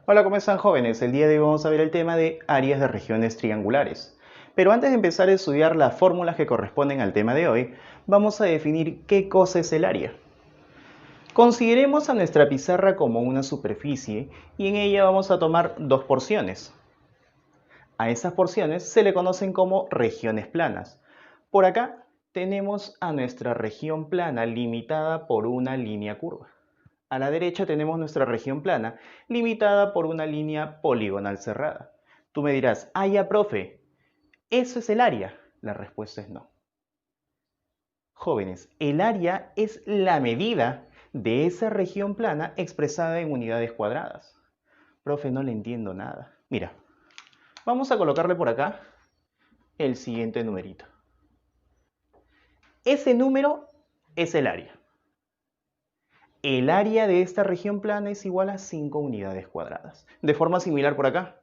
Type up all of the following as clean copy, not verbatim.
Hola, ¿cómo están jóvenes? El día de hoy vamos a ver el tema de áreas de regiones triangulares. Pero antes de empezar a estudiar las fórmulas que corresponden al tema de hoy, vamos a definir qué cosa es el área. Consideremos a nuestra pizarra como una superficie y en ella vamos a tomar dos porciones. A esas porciones se le conocen como regiones planas. Por acá tenemos a nuestra región plana limitada por una línea curva. A la derecha tenemos nuestra región plana, limitada por una línea poligonal cerrada. Tú me dirás, ya, profe, ¿eso es el área? La respuesta es no. Jóvenes, el área es la medida de esa región plana expresada en unidades cuadradas. Profe, no le entiendo nada. Mira, vamos a colocarle por acá el siguiente numerito. Ese número es el área. El área de esta región plana es igual a 5 unidades cuadradas. De forma similar por acá.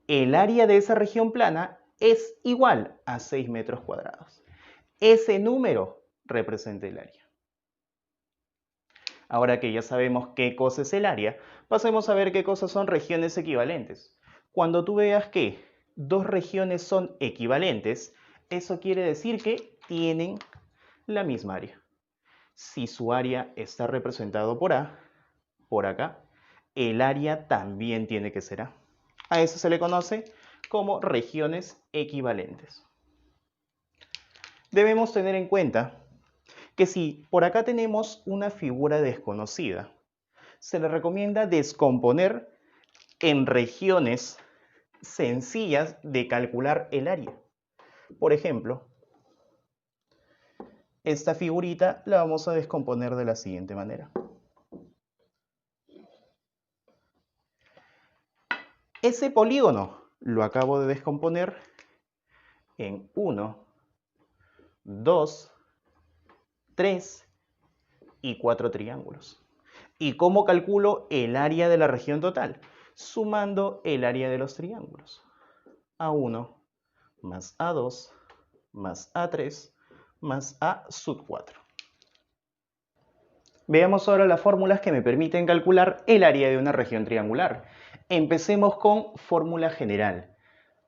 El área de esa región plana es igual a 6 metros cuadrados. Ese número representa el área. Ahora que ya sabemos qué cosa es el área, pasemos a ver qué cosas son regiones equivalentes. Cuando tú veas que dos regiones son equivalentes, eso quiere decir que tienen la misma área. Si su área está representado por A, por acá, el área también tiene que ser A. A eso se le conoce como regiones equivalentes. Debemos tener en cuenta que si por acá tenemos una figura desconocida, se le recomienda descomponer en regiones sencillas de calcular el área. Por ejemplo, esta figurita la vamos a descomponer de la siguiente manera. Ese polígono lo acabo de descomponer en 1, 2, 3 y 4 triángulos. ¿Y cómo calculo el área de la región total? Sumando el área de los triángulos. A1 más A2 más A3 más A sub 4. Veamos ahora las fórmulas que me permiten calcular el área de una región triangular. Empecemos con fórmula general.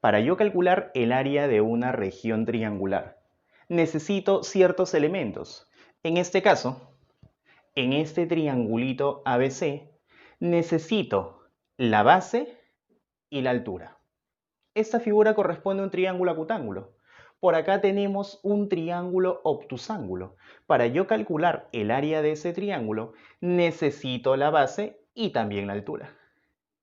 Para yo calcular el área de una región triangular, necesito ciertos elementos. En este caso, en este triangulito ABC, necesito la base y la altura. Esta figura corresponde a un triángulo acutángulo. Por acá tenemos un triángulo obtusángulo. Para yo calcular el área de ese triángulo, necesito la base y también la altura.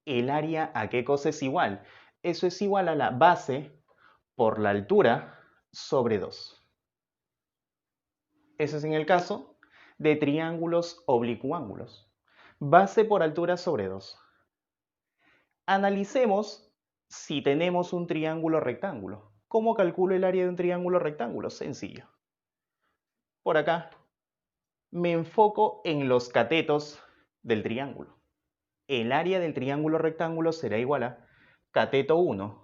¿El área a qué cosa es igual? Eso es igual a la base por la altura sobre 2. Eso es en el caso de triángulos oblicuángulos. Base por altura sobre 2. Analicemos si tenemos un triángulo rectángulo. ¿Cómo calculo el área de un triángulo rectángulo? Sencillo. Por acá me enfoco en los catetos del triángulo. El área del triángulo rectángulo será igual a cateto 1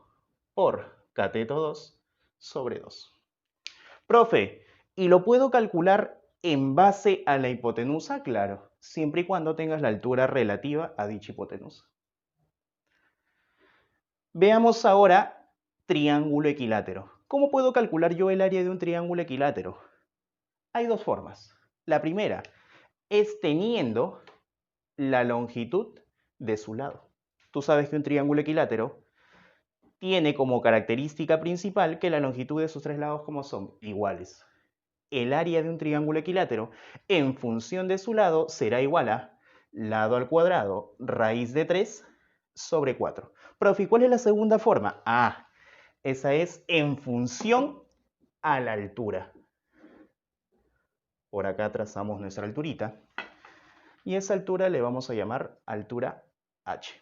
por cateto 2 sobre 2. Profe, ¿y lo puedo calcular en base a la hipotenusa? Claro, siempre y cuando tengas la altura relativa a dicha hipotenusa. Veamos ahora triángulo equilátero. ¿Cómo puedo calcular yo el área de un triángulo equilátero? Hay dos formas. La primera es teniendo la longitud de su lado. Tú sabes que un triángulo equilátero tiene como característica principal que la longitud de sus tres lados como son iguales. El área de un triángulo equilátero en función de su lado será igual a lado al cuadrado raíz de 3 sobre 4. Profe, ¿cuál es la segunda forma? Esa es en función a la altura. Por acá trazamos nuestra alturita y esa altura le vamos a llamar altura H.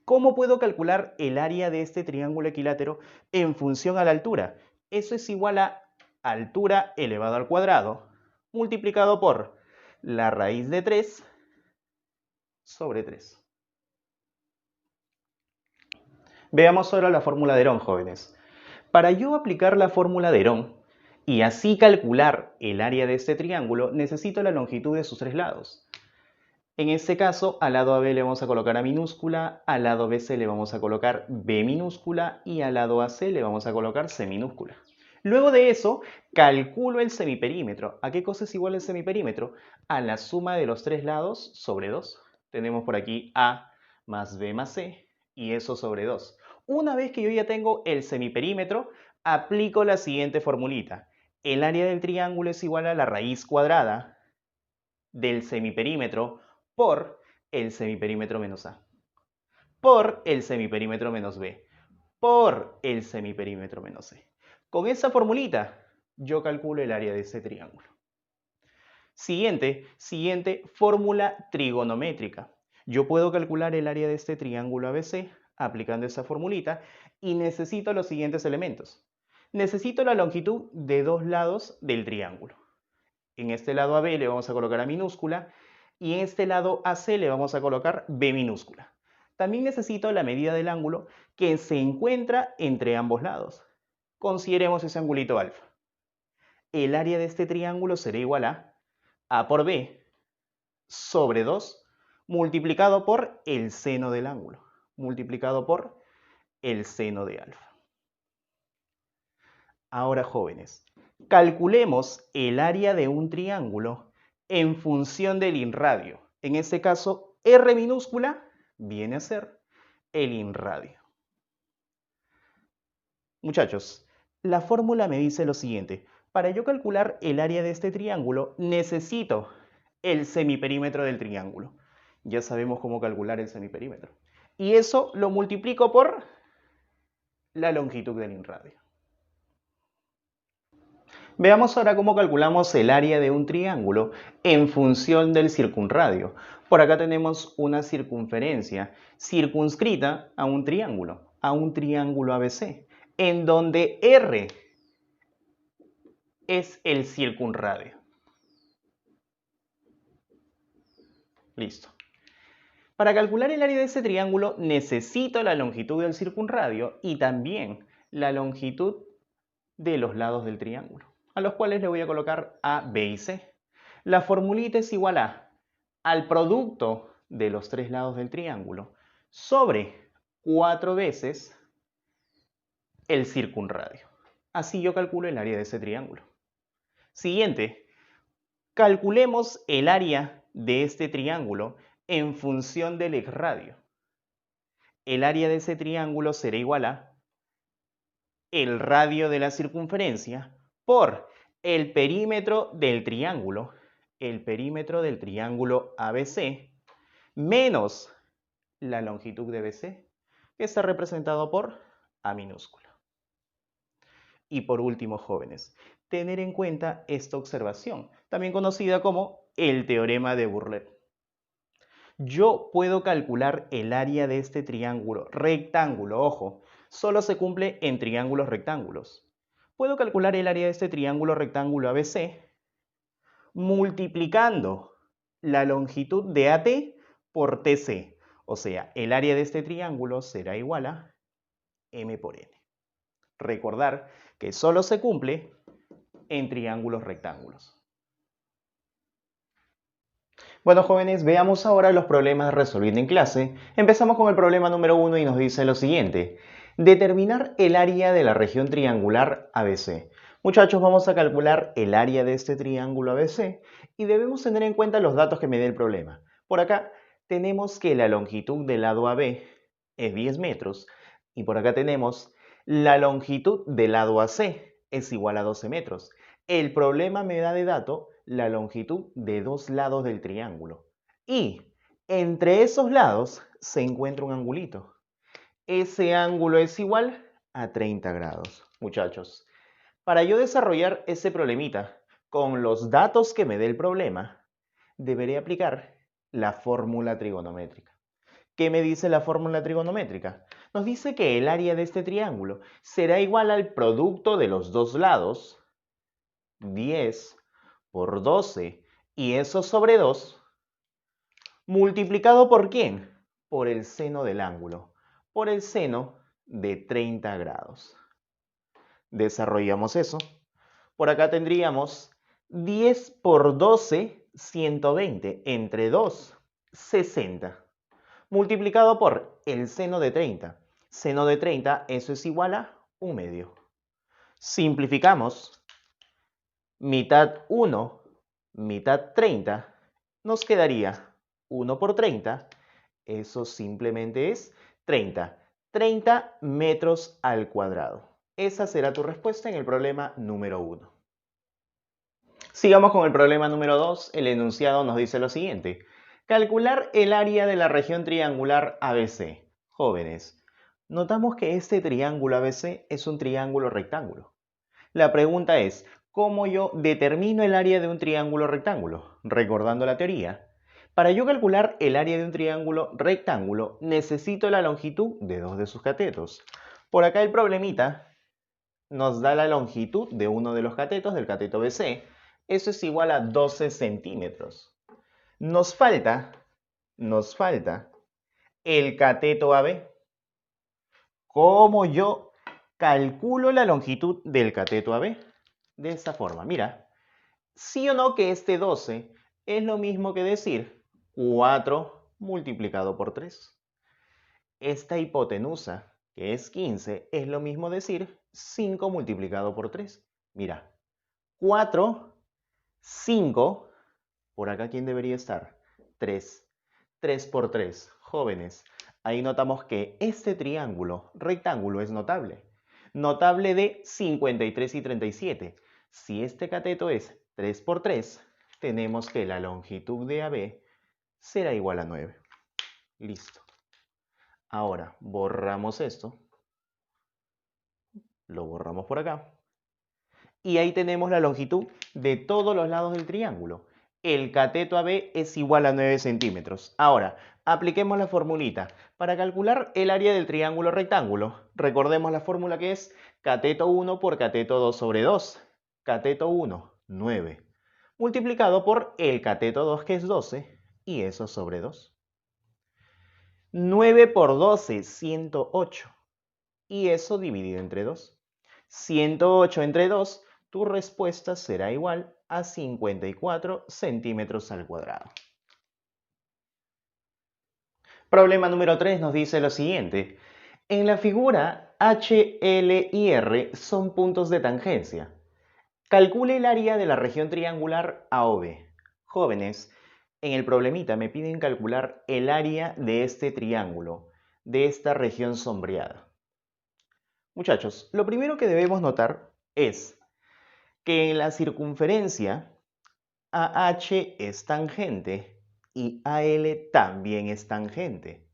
¿Cómo puedo calcular el área de este triángulo equilátero en función a la altura? Eso es igual a altura elevado al cuadrado multiplicado por la raíz de 3 sobre 3. Veamos ahora la fórmula de Herón, jóvenes. Para yo aplicar la fórmula de Herón y así calcular el área de este triángulo, necesito la longitud de sus tres lados. En este caso, al lado AB le vamos a colocar A minúscula, al lado BC le vamos a colocar B minúscula y al lado AC le vamos a colocar C minúscula. Luego de eso, calculo el semiperímetro. ¿A qué cosa es igual el semiperímetro? A la suma de los tres lados sobre 2. Tenemos por aquí A más B más C y eso sobre 2. Una vez que yo ya tengo el semiperímetro, aplico la siguiente formulita. El área del triángulo es igual a la raíz cuadrada del semiperímetro por el semiperímetro menos A, por el semiperímetro menos B, por el semiperímetro menos C. Con esa formulita, yo calculo el área de ese triángulo. Siguiente fórmula trigonométrica. Yo puedo calcular el área de este triángulo ABC aplicando esa formulita y necesito los siguientes elementos. Necesito la longitud de dos lados del triángulo. En este lado AB le vamos a colocar A minúscula y en este lado AC le vamos a colocar B minúscula. También necesito la medida del ángulo que se encuentra entre ambos lados. Consideremos ese angulito alfa. El área de este triángulo será igual a por B sobre 2 multiplicado por el seno del ángulo, multiplicado por el seno de alfa. Ahora, jóvenes, calculemos el área de un triángulo en función del inradio. En este caso, R minúscula viene a ser el inradio. Muchachos, la fórmula me dice lo siguiente. Para yo calcular el área de este triángulo, necesito el semiperímetro del triángulo. Ya sabemos cómo calcular el semiperímetro. Y eso lo multiplico por la longitud del inradio. Veamos ahora cómo calculamos el área de un triángulo en función del circunradio. Por acá tenemos una circunferencia circunscrita a un triángulo ABC, en donde R es el circunradio. Listo. Para calcular el área de ese triángulo necesito la longitud del circunradio y también la longitud de los lados del triángulo, a los cuales le voy a colocar A, B y C. La formulita es igual al producto de los tres lados del triángulo sobre 4 veces el circunradio. Así yo calculo el área de ese triángulo. Siguiente, calculemos el área de este triángulo en función del exradio. El área de ese triángulo será igual a el radio de la circunferencia por el perímetro del triángulo ABC, menos la longitud de BC, que está representado por A minúscula. Y por último, jóvenes, tener en cuenta esta observación, también conocida como el teorema de Burlet. Yo puedo calcular el área de este triángulo rectángulo, ojo, solo se cumple en triángulos rectángulos. Puedo calcular el área de este triángulo rectángulo ABC multiplicando la longitud de AT por TC. O sea, el área de este triángulo será igual a M por N. Recordar que solo se cumple en triángulos rectángulos. Bueno, jóvenes, veamos ahora los problemas resolviendo en clase. Empezamos con el problema número 1 y nos dice lo siguiente. Determinar el área de la región triangular ABC. Muchachos, vamos a calcular el área de este triángulo ABC y debemos tener en cuenta los datos que me dé el problema. Por acá tenemos que la longitud del lado AB es 10 metros y por acá tenemos la longitud del lado AC es igual a 12 metros. El problema me da de dato la longitud de dos lados del triángulo. Y entre esos lados se encuentra un angulito. Ese ángulo es igual a 30 grados. Muchachos, para yo desarrollar ese problemita con los datos que me dé el problema, deberé aplicar la fórmula trigonométrica. ¿Qué me dice la fórmula trigonométrica? Nos dice que el área de este triángulo será igual al producto de los dos lados, 10 por 12 y eso sobre 2, multiplicado ¿por quién? Por el seno del ángulo, por el seno de 30 grados. Desarrollamos eso. Por acá tendríamos 10 por 12, 120, entre 2 60. Multiplicado por el seno de 30. Seno de 30, eso es igual a 1/2. Simplificamos. Mitad 1, mitad 30. Nos quedaría 1 por 30. Eso simplemente es 30. 30 metros al cuadrado. Esa será tu respuesta en el problema número 1. Sigamos con el problema número 2. El enunciado nos dice lo siguiente. Calcular el área de la región triangular ABC. Jóvenes, notamos que este triángulo ABC es un triángulo rectángulo. La pregunta es, ¿cómo yo determino el área de un triángulo rectángulo? Recordando la teoría. Para yo calcular el área de un triángulo rectángulo, necesito la longitud de dos de sus catetos. Por acá el problemita nos da la longitud de uno de los catetos, del cateto BC. Eso es igual a 12 centímetros. Nos falta el cateto AB. ¿Cómo yo calculo la longitud del cateto AB? De esta forma, mira. ¿Sí o no que este 12 es lo mismo que decir 4 multiplicado por 3? Esta hipotenusa, que es 15, es lo mismo decir 5 multiplicado por 3. Mira, 4, 5, por acá ¿quién debería estar? 3. 3 por 3, jóvenes. Ahí notamos que este triángulo rectángulo es notable. Notable de 53 y 37. Si este cateto es 3 por 3, tenemos que la longitud de AB será igual a 9. Listo. Ahora borramos esto. Lo borramos por acá. Y ahí tenemos la longitud de todos los lados del triángulo. El cateto AB es igual a 9 centímetros. Ahora, apliquemos la formulita. Para calcular el área del triángulo rectángulo, recordemos la fórmula que es cateto 1 por cateto 2 sobre 2. Cateto 1, 9. Multiplicado por el cateto 2, que es 12, y eso sobre 2. 9 por 12, 108. Y eso dividido entre 2. 108 entre 2, tu respuesta será igual a 54 centímetros al cuadrado. Problema número 3 nos dice lo siguiente. En la figura, H, L y R son puntos de tangencia. Calcule el área de la región triangular AOB. Jóvenes, en el problemita me piden calcular el área de este triángulo, de esta región sombreada. Muchachos, lo primero que debemos notar es que en la circunferencia AH es tangente y AL también es tangente.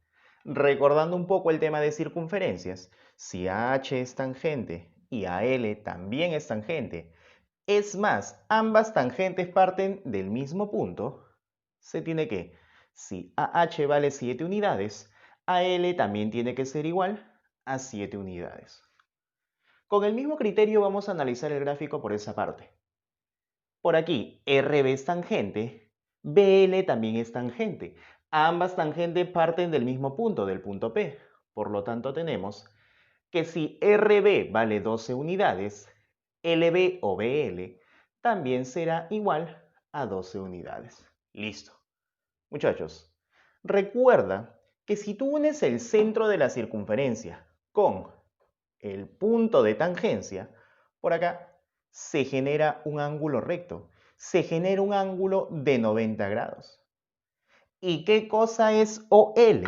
Recordando un poco el tema de circunferencias, si AH es tangente y AL también es tangente, es más, ambas tangentes parten del mismo punto, se tiene que, si AH vale 7 unidades, AL también tiene que ser igual a 7 unidades. Con el mismo criterio vamos a analizar el gráfico por esa parte. Por aquí, RB es tangente, BL también es tangente. Ambas tangentes parten del mismo punto, del punto P. Por lo tanto, tenemos que si RB vale 12 unidades, LB o BL también será igual a 12 unidades. Listo. Muchachos, recuerda que si tú unes el centro de la circunferencia con el punto de tangencia, por acá se genera un ángulo recto, se genera un ángulo de 90 grados. ¿Y qué cosa es OL?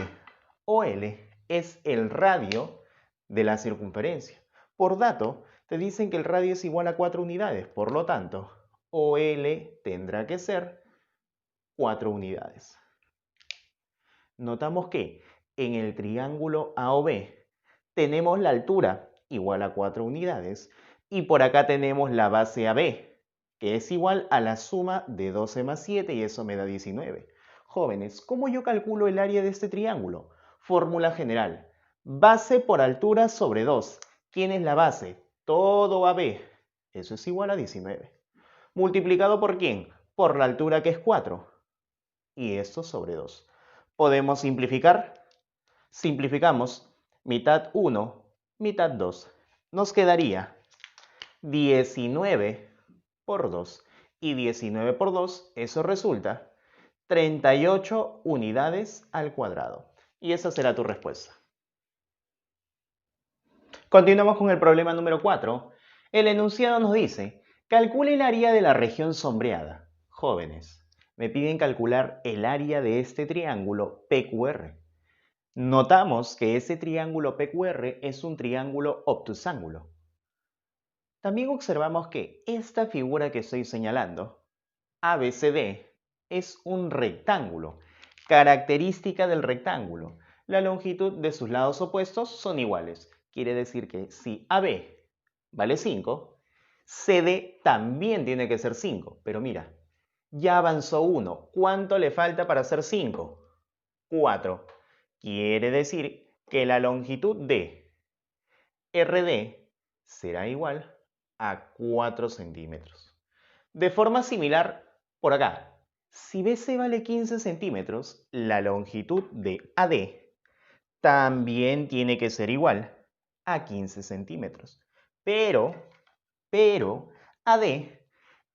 OL es el radio de la circunferencia. Por dato, te dicen que el radio es igual a 4 unidades, por lo tanto, OL tendrá que ser 4 unidades. Notamos que en el triángulo AOB tenemos la altura igual a 4 unidades y por acá tenemos la base AB, que es igual a la suma de 12 más 7 y eso me da 19. Jóvenes, ¿cómo yo calculo el área de este triángulo? Fórmula general. Base por altura sobre 2. ¿Quién es la base? Todo AB. Eso es igual a 19. ¿Multiplicado por quién? Por la altura que es 4. Y esto sobre 2. ¿Podemos simplificar? Simplificamos. Mitad 1, mitad 2. Nos quedaría 19 por 2. Y 19 por 2, eso resulta 38 unidades al cuadrado. Y esa será tu respuesta. Continuamos con el problema número 4. El enunciado nos dice, calcule el área de la región sombreada. Jóvenes, me piden calcular el área de este triángulo PQR. Notamos que ese triángulo PQR es un triángulo obtusángulo. También observamos que esta figura que estoy señalando, ABCD, es un rectángulo. Característica del rectángulo: la longitud de sus lados opuestos son iguales. Quiere decir que si AB vale 5, CD también tiene que ser 5. Pero mira, ya avanzó 1. ¿Cuánto le falta para hacer 5? 4. Quiere decir que la longitud de RD será igual a 4 centímetros. De forma similar, por acá, si BC vale 15 centímetros, la longitud de AD también tiene que ser igual a 15 centímetros. Pero AD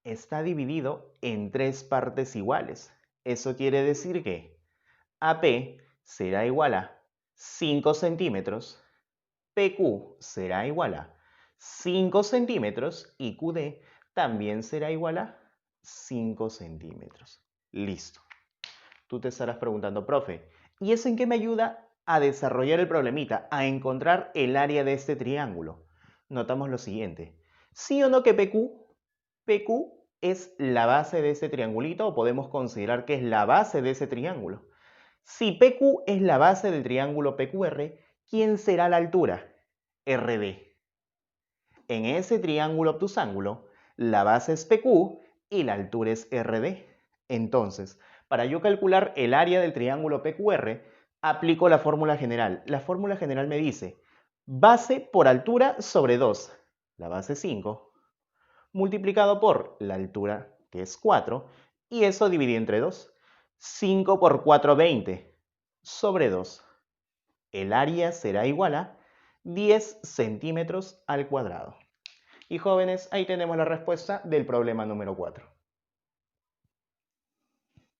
está dividido en 3 partes iguales. Eso quiere decir que AP será igual a 5 centímetros, PQ será igual a 5 centímetros y QD también será igual a 5 centímetros. Listo. Tú te estarás preguntando, profe, ¿y eso en qué me ayuda a desarrollar el problemita, a encontrar el área de este triángulo? Notamos lo siguiente. ¿Sí o no que PQ es la base de este triangulito, o podemos considerar que es la base de ese triángulo? Si PQ es la base del triángulo PQR, ¿quién será la altura? RD. En ese triángulo obtusángulo, la base es PQ y la altura es RD. Entonces, para yo calcular el área del triángulo PQR, aplico la fórmula general. La fórmula general me dice base por altura sobre 2, la base 5, multiplicado por la altura, que es 4, y eso dividido entre 2. 5 por 4, 20, sobre 2. El área será igual a 10 centímetros al cuadrado. Y jóvenes, ahí tenemos la respuesta del problema número 4.